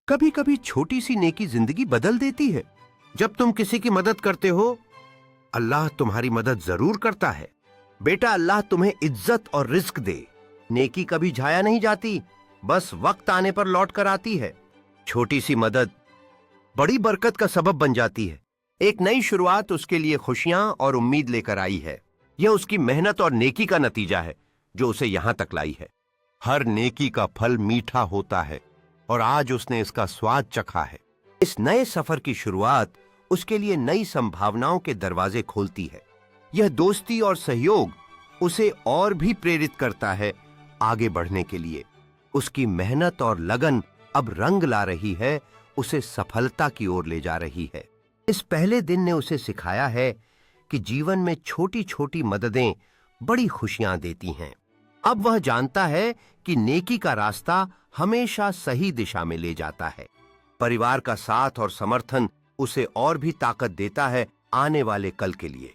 कभी कभी छोटी सी नेकी जिंदगी बदल देती है। जब तुम किसी की मदद करते हो, अल्लाह तुम्हारी मदद जरूर करता है। बेटा, अल्लाह तुम्हें इज्जत और रिस्क दे। नेकी कभी जाया नहीं जाती, बस वक्त आने पर लौट कर आती है। छोटी सी मदद बड़ी बरकत का सबब बन जाती है। एक नई शुरुआत उसके लिए खुशियां और उम्मीद लेकर आई है। यह उसकी मेहनत और नेकी का नतीजा है जो उसे यहां तक लाई है। हर नेकी का फल मीठा होता है और आज उसने इसका स्वाद चखा है। इस नए सफर की शुरुआत उसके लिए नई संभावनाओं के दरवाजे खोलती है। यह दोस्ती और सहयोग उसे और भी प्रेरित करता है आगे बढ़ने के लिए। उसकी मेहनत और लगन अब रंग ला रही है, उसे सफलता की ओर ले जा रही है। इस पहले दिन ने उसे सिखाया है कि जीवन में छोटी छोटी मददें बड़ी खुशियां देती हैं। अब वह जानता है कि नेकी का रास्ता हमेशा सही दिशा में ले जाता है। परिवार का साथ और समर्थन उसे और भी ताकत देता है आने वाले कल के लिए।